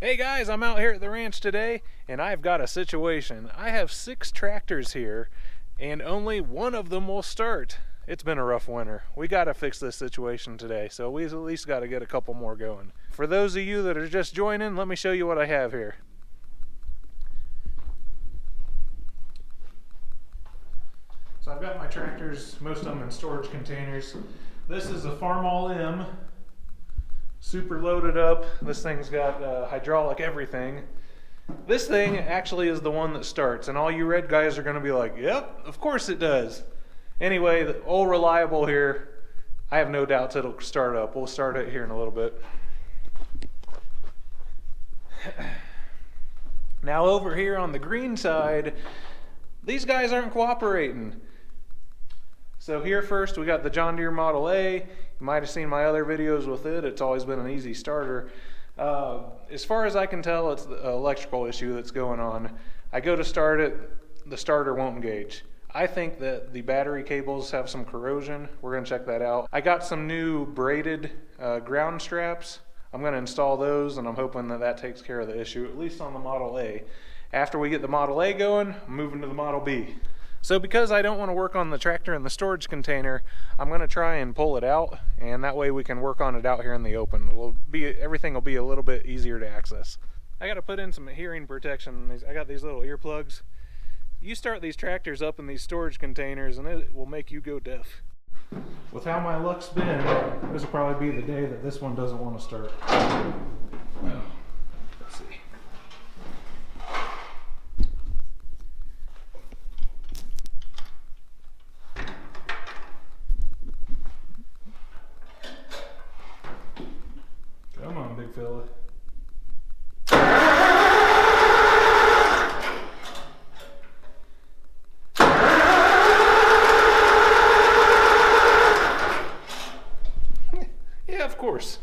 Hey guys, I'm out here at the ranch today and I've got a situation. I have 6 tractors here and only one of them will start. It's been a rough winter. We got to fix this situation today, so we at least got to get a couple more going. For those of you that are just joining, let me show you what I have here. So I've got my tractors, most of them in storage containers. This is a Farmall M. Super loaded up. This thing's got hydraulic everything. This thing actually is the one that starts, and all you red guys are going to be like, yep, of course it does. Anyway, the old reliable here, I have no doubts it'll start up. We'll start it here in a little bit. Now over here on the green side, these guys aren't cooperating. So here first we got the John Deere Model A. You might have seen my other videos with it. It's always been an easy starter. As far as I can tell, it's the electrical issue that's going on. I go to start it, the starter won't engage. I think that the battery cables have some corrosion. We're going to check that out. I got some new braided ground straps. I'm going to install those, and I'm hoping that that takes care of the issue, at least on the Model A. After we get the Model A going, I'm moving to the Model B. So because I don't want to work on the tractor in the storage container, I'm going to try and pull it out, and that way we can work on it out here in the open. Everything will be a little bit easier to access. I got to put in some hearing protection. I got these little earplugs. You start these tractors up in these storage containers and it will make you go deaf. With how my luck's been, this will probably be the day that this one doesn't want to start. Oh, let's see. Come on, big fella. Yeah, of course.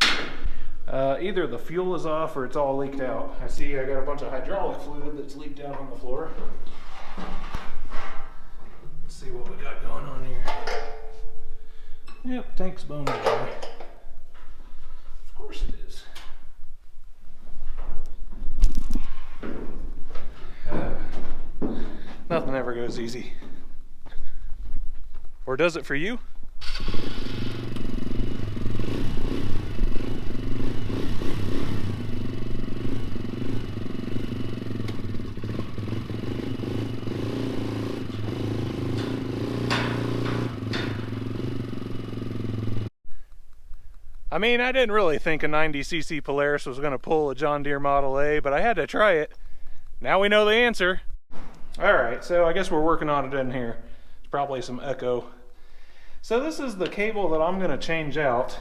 Either the fuel is off or it's all leaked out. I see I got a bunch of hydraulic fluid that's leaked out on the floor. Let's see what we got going on here. Yep, tank's bone dry. Of course it is. Nothing ever goes easy. Or does it for you? I mean, I didn't really think a 90cc Polaris was going to pull a John Deere Model A, but I had to try it. Now we know the answer. Alright, so I guess we're working on it in here. There's probably some echo. So this is the cable that I'm going to change out.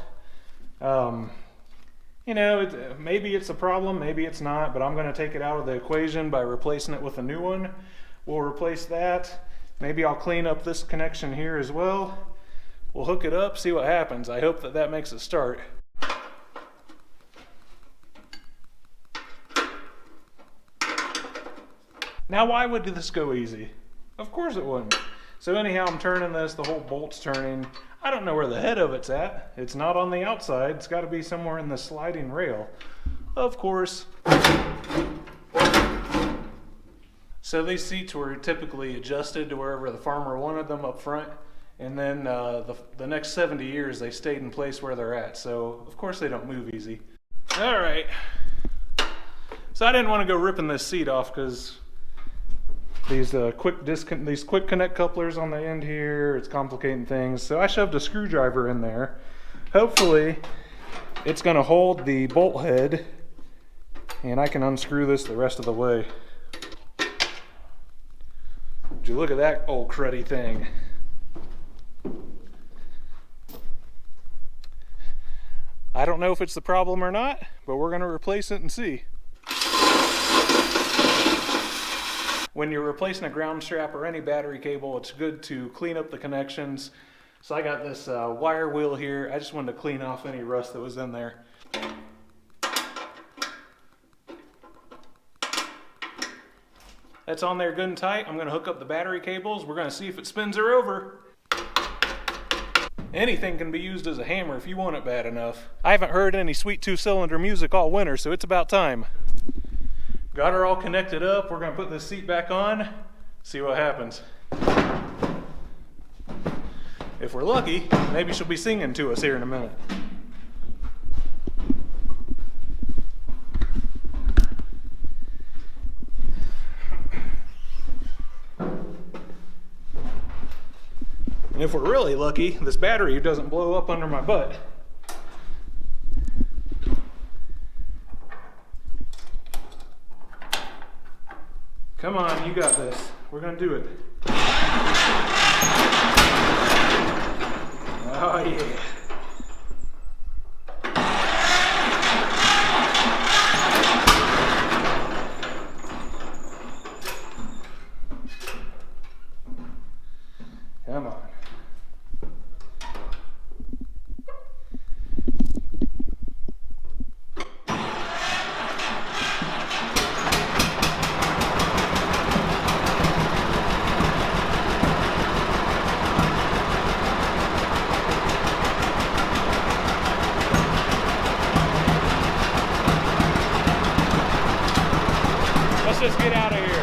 You know, maybe it's a problem, maybe it's not, but I'm going to take it out of the equation by replacing it with a new one. We'll replace that. Maybe I'll clean up this connection here as well. We'll hook it up, see what happens. I hope that that makes it start. Now, why would this go easy? Of course it wouldn't. So anyhow, I'm turning this, the whole bolt's turning. I don't know where the head of it's at. It's not on the outside. It's got to be somewhere in the sliding rail. Of course. So these seats were typically adjusted to wherever the farmer wanted them up front. And then the next 70 years, they stayed in place where they're at. So, of course, they don't move easy. All right. So I didn't want to go ripping this seat off because these quick connect couplers on the end here, it's complicating things. So I shoved a screwdriver in there. Hopefully, it's going to hold the bolt head, and I can unscrew this the rest of the way. Would you look at that old cruddy thing? I don't know if it's the problem or not, but we're going to replace it and see. When you're replacing a ground strap or any battery cable, it's good to clean up the connections. So I got this wire wheel here. I just wanted to clean off any rust that was in there. That's on there good and tight. I'm going to hook up the battery cables. We're going to see if it spins her over. Anything can be used as a hammer if you want it bad enough. I haven't heard any sweet 2-cylinder music all winter, so it's about time. Got her all connected up. We're gonna put this seat back on, see what happens. If we're lucky, maybe she'll be singing to us here in a minute. And if we're really lucky, this battery doesn't blow up under my butt. Come on, you got this. We're gonna do it. Oh yeah. Come on. Let's just get out of here.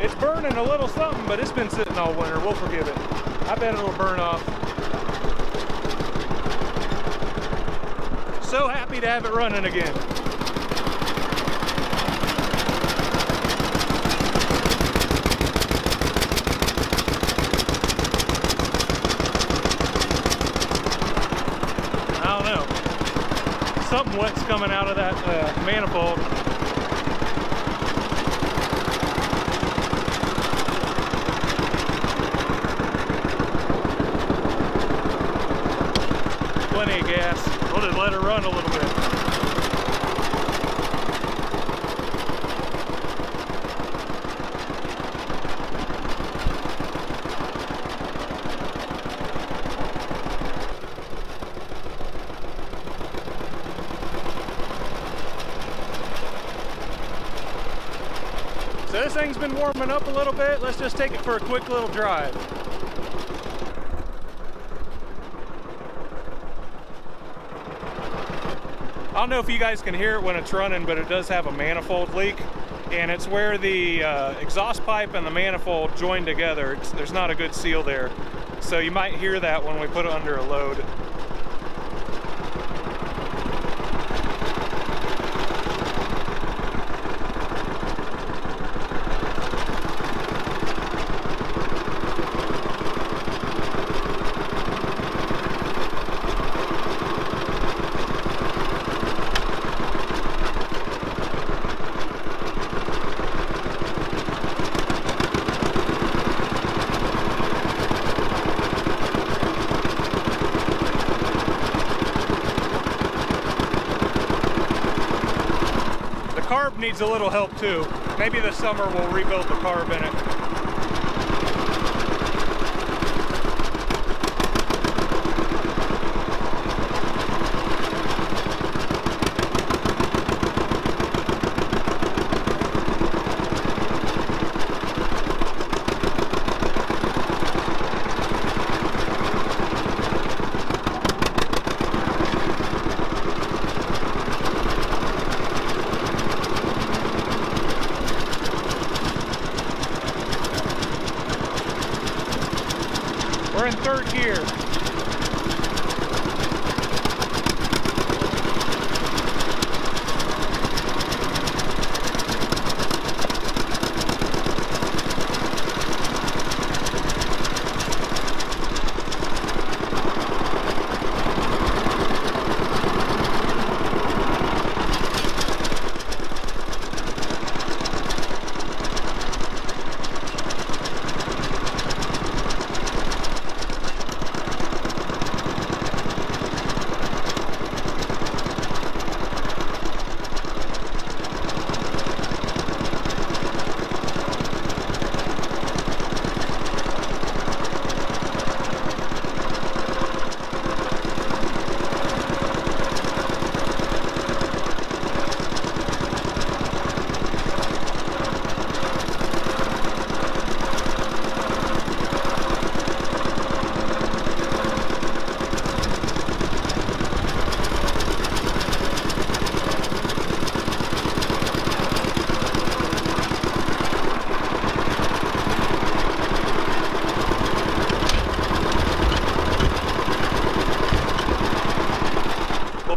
It's burning a little something, but it's been sitting all winter. We'll forgive it. I bet it'll burn off. So happy to have it running again. I don't know. Something wet's coming out of that manifold. Plenty of gas. We'll just let her run a little bit. So this thing's been warming up a little bit. Let's just take it for a quick little drive. I don't know if you guys can hear it when it's running, but it does have a manifold leak, and it's where the exhaust pipe and the manifold join together. There's not a good seal there, so you might hear that when we put it under a load. Carb needs a little help too. Maybe this summer we'll rebuild the carb in it. We're in third gear.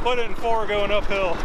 put it in 4 going uphill.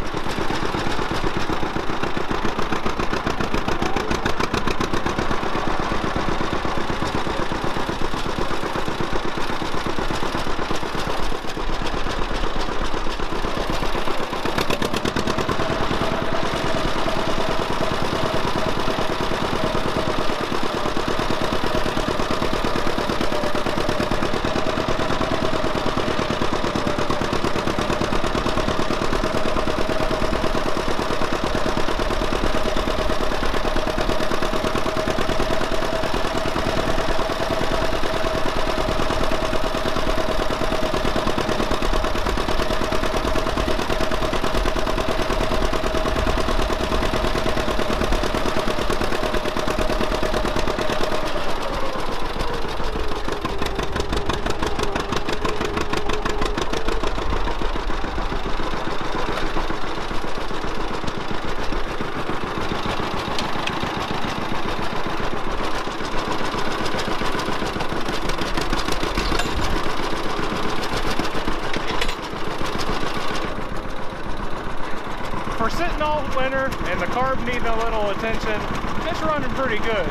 For sitting all winter and the carb needing a little attention, it's running pretty good.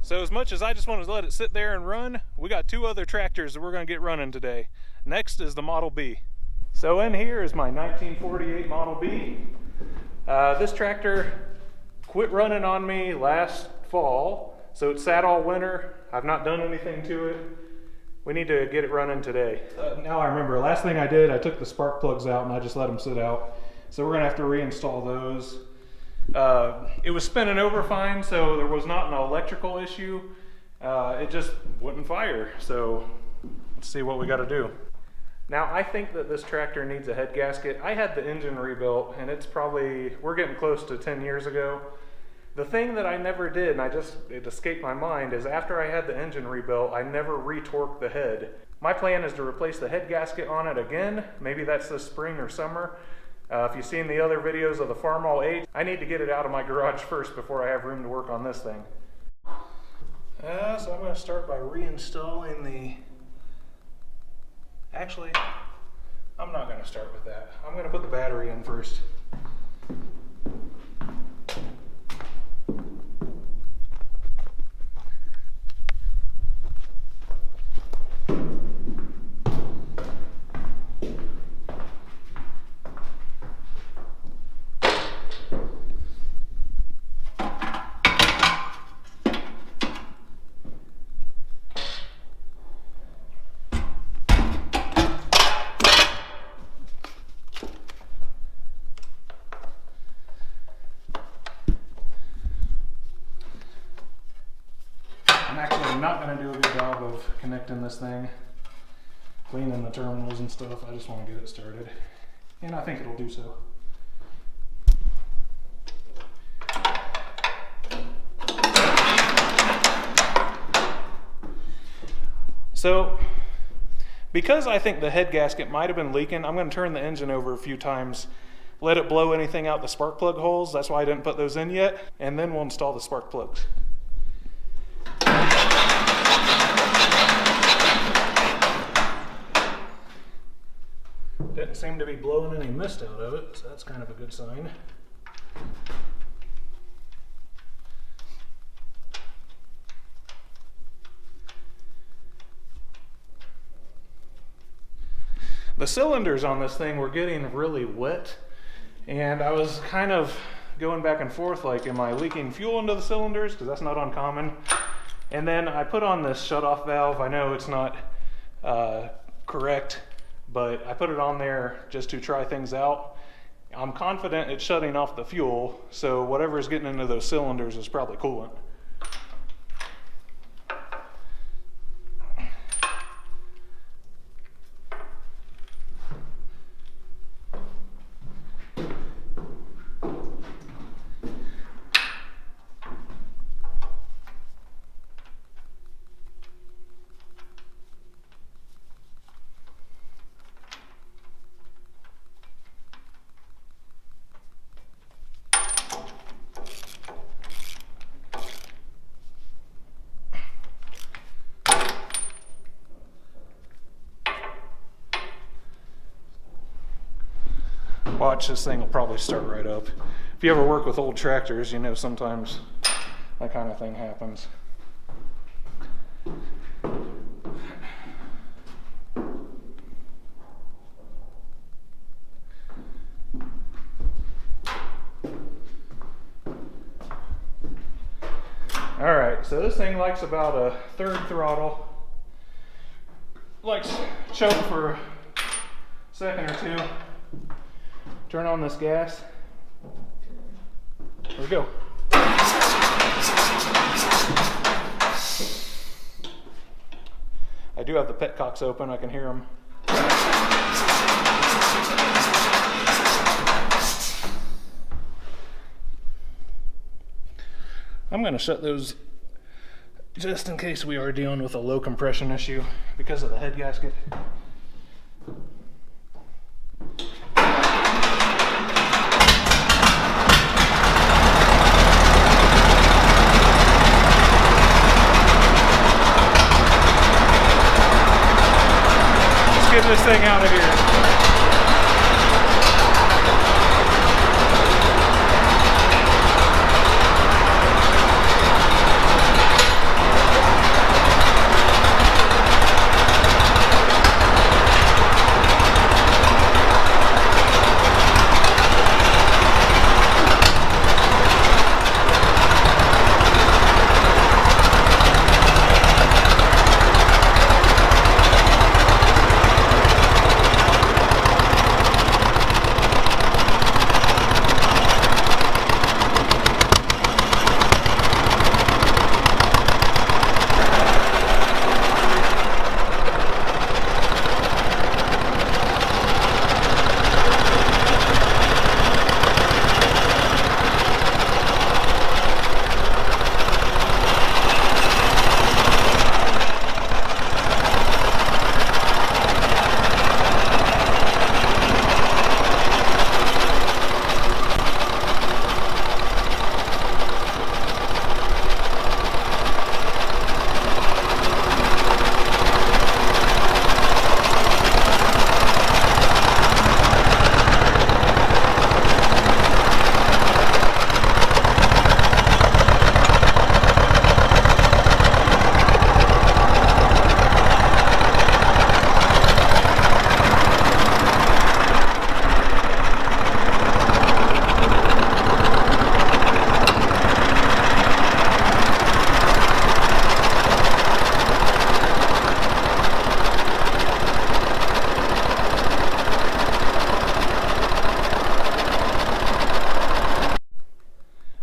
So as much as I just wanted to let it sit there and run, we got 2 other tractors that we're going to get running today. Next is the Model B. So in here is my 1948 Model B. This tractor quit running on me last fall, so it sat all winter. I've not done anything to it. We need to get it running today. Now I remember, last thing I did, I took the spark plugs out and I just let them sit out. So we're going to have to reinstall those. It was spinning over fine, so there was not an electrical issue. It just wouldn't fire. So let's see what we got to do. Now I think that this tractor needs a head gasket. I had the engine rebuilt, and it's probably, we're getting close to 10 years ago. The thing that I never did, and it escaped my mind, is after I had the engine rebuilt, I never retorqued the head. My plan is to replace the head gasket on it again. Maybe that's this spring or summer. If you've seen the other videos of the Farmall 8, I need to get it out of my garage first before I have room to work on this thing. So I'm going to start by reinstalling the... Actually, I'm not going to start with that. I'm going to put the battery in first. I'm not going to do a good job of connecting this thing, cleaning the terminals and stuff. I just want to get it started, and I think it'll do so. So, because I think the head gasket might have been leaking, I'm going to turn the engine over a few times, let it blow anything out the spark plug holes. That's why I didn't put those in yet, and then we'll install the spark plugs. Didn't seem to be blowing any mist out of it, so that's kind of a good sign. The cylinders on this thing were getting really wet, and I was kind of going back and forth like, am I leaking fuel into the cylinders? Because that's not uncommon. And then I put on this shutoff valve. I know it's not correct, but I put it on there just to try things out. I'm confident it's shutting off the fuel, so whatever's getting into those cylinders is probably coolant. Watch, this thing will probably start right up. If you ever work with old tractors, you know sometimes that kind of thing happens. Alright, so this thing likes about a third throttle. Likes choke for a second or two. Turn on this gas. Here we go. I do have the petcocks open, I can hear them. I'm going to shut those just in case we are dealing with a low compression issue because of the head gasket. Get this thing out of here.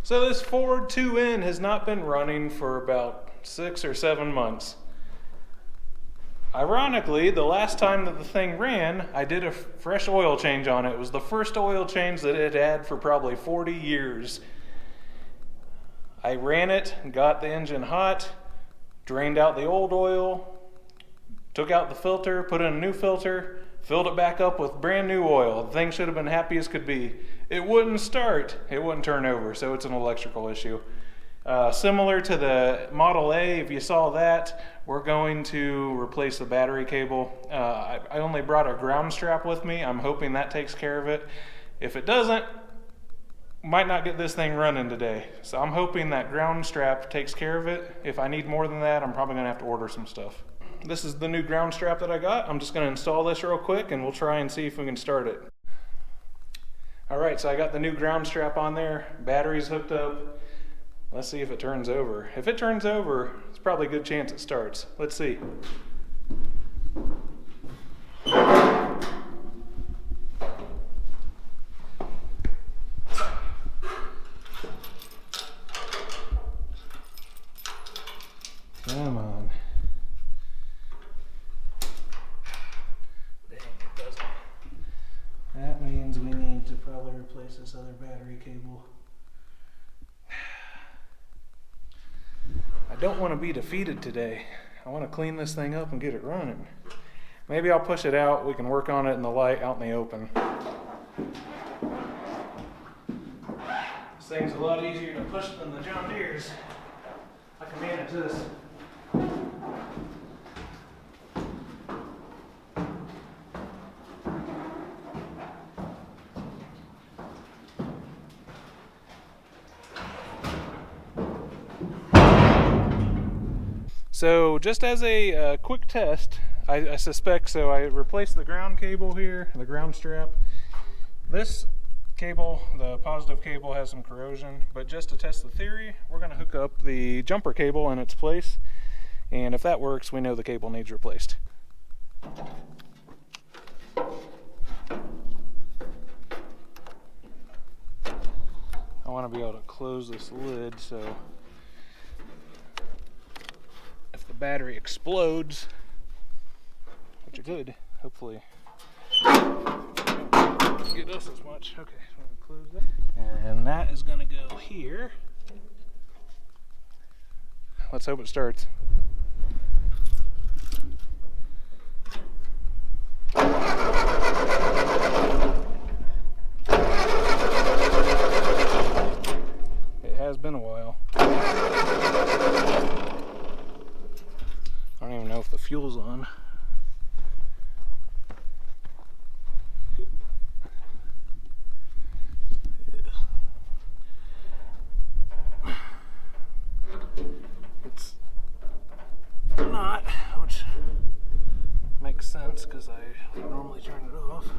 So this Ford 2N has not been running for about 6 or 7 months. Ironically, the last time that the thing ran, I did a fresh oil change on it. It was the first oil change that it had for probably 40 years. I ran it, got the engine hot, drained out the old oil, took out the filter, put in a new filter, filled it back up with brand new oil. The thing should have been happy as could be. It wouldn't start, it wouldn't turn over, so it's an electrical issue. Similar to the Model A, if you saw that, we're going to replace the battery cable. I only brought a ground strap with me. I'm hoping that takes care of it. If it doesn't, might not get this thing running today. So I'm hoping that ground strap takes care of it. If I need more than that, I'm probably gonna have to order some stuff. This is the new ground strap that I got. I'm just gonna install this real quick and we'll try and see if we can start it. All right, so I got the new ground strap on there. Battery's hooked up. Let's see if it turns over. If it turns over, it's probably a good chance it starts. Let's see. Come on. Dang, it doesn't. That means we need to probably replace this other battery cable. I don't want to be defeated today. I want to clean this thing up and get it running. Maybe I'll push it out. We can work on it in the light out in the open. This thing's a lot easier to push than the John Deere's. I can manage this. So just as a quick test, I suspect, so I replaced the ground cable here, the ground strap. This cable, the positive cable, has some corrosion, but just to test the theory, we're going to hook up the jumper cable in its place, and if that works, we know the cable needs replaced. I want to be able to close this lid so if the battery explodes, which it could, hopefully get us as much. Okay, so I'm gonna close that. And that is gonna go here. Let's hope it starts. It has been a while. I don't even know if the fuel's on. It's not, which makes sense because I normally turn it off.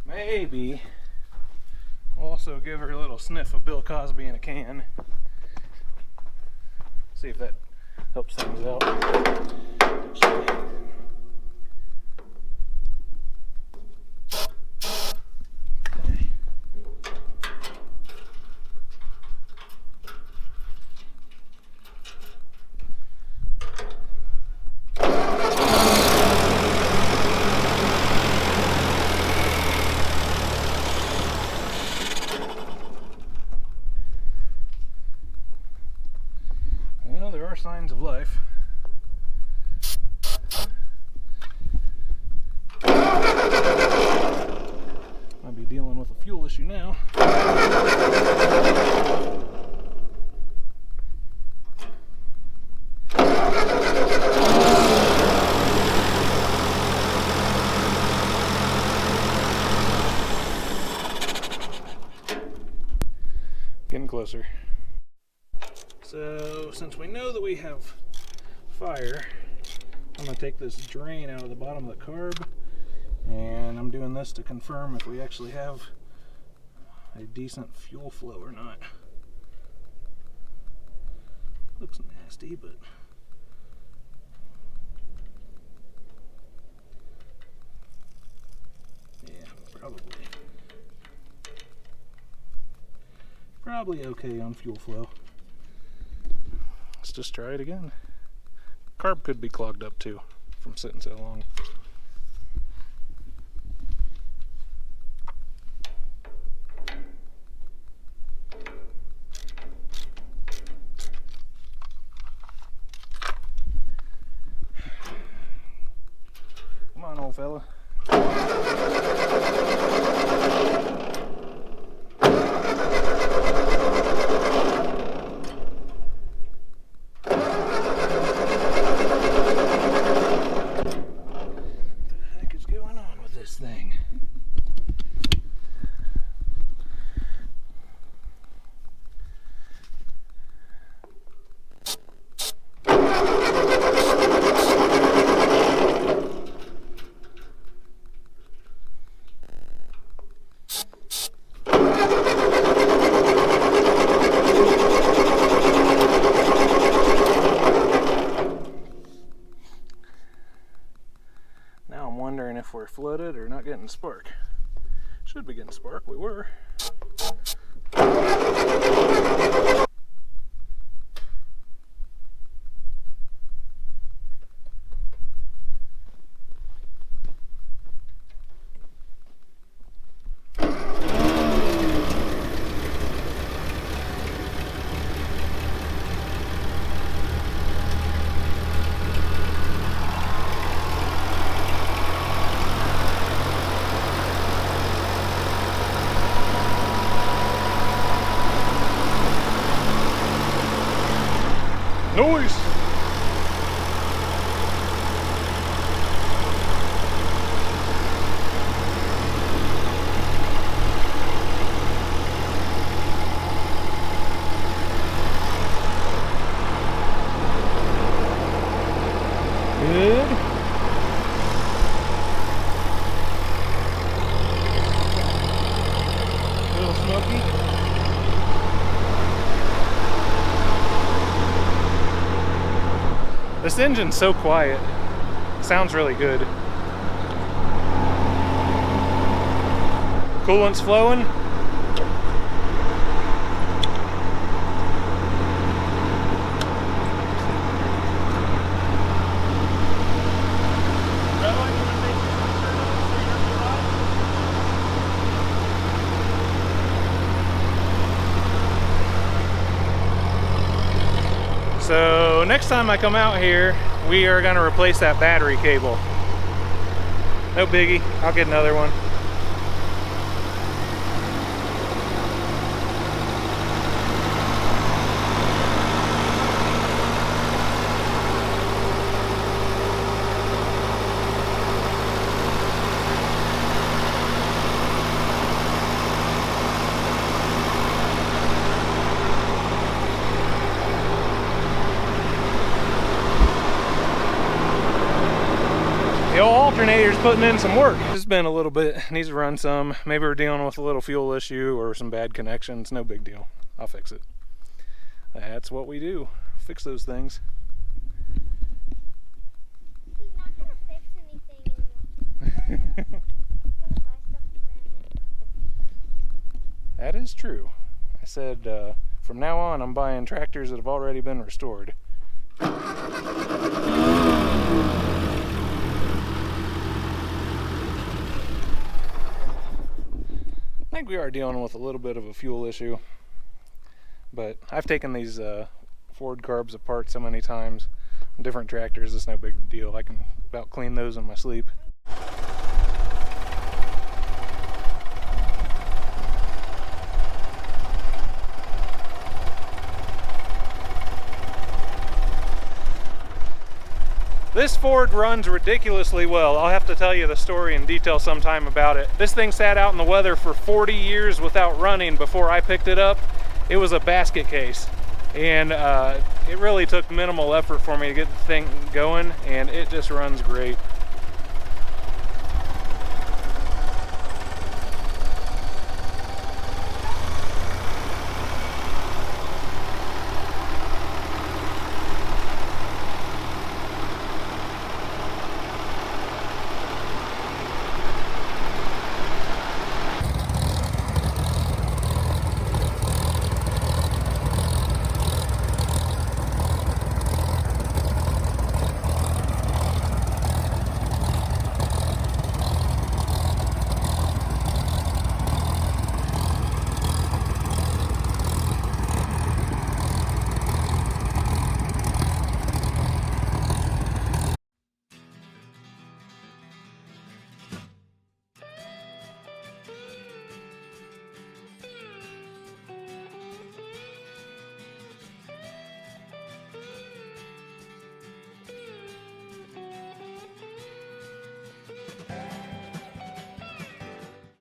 Maybe we'll also give her a little sniff of Bill Cosby in a can. See if that helps things out. Okay. Well, there are signs of life. I'll be dealing with a fuel issue now. Getting closer. So, since we know that we have fire, I'm going to take this drain out of the bottom of the carb, and I'm doing this to confirm if we actually have a decent fuel flow or not. Looks nasty, but yeah, probably okay on fuel flow. Let's just try it again. Carb could be clogged up too from sitting so long. Come on, old fella. Thing. getting spark. Should be getting spark. We were. Noise! Good. A little smoky. This engine's so quiet. Sounds really good. Coolant's flowing. So next time I come out here, we are going to replace that battery cable. No biggie, I'll get another one. The old alternator's putting in some work. It's been a little bit, needs to run some. Maybe we're dealing with a little fuel issue or some bad connections. No big deal. I'll fix it. That's what we do. Fix those things. He's not gonna fix anything anymore. He's gonna buy stuff to brand new. That is true. I said from now on I'm buying tractors that have already been restored. I think we are dealing with a little bit of a fuel issue, but I've taken these Ford carbs apart so many times on different tractors. It's no big deal. I can about clean those in my sleep. This Ford runs ridiculously well. I'll have to tell you the story in detail sometime about it. This thing sat out in the weather for 40 years without running before I picked it up. It was a basket case, and it really took minimal effort for me to get the thing going, and it just runs great.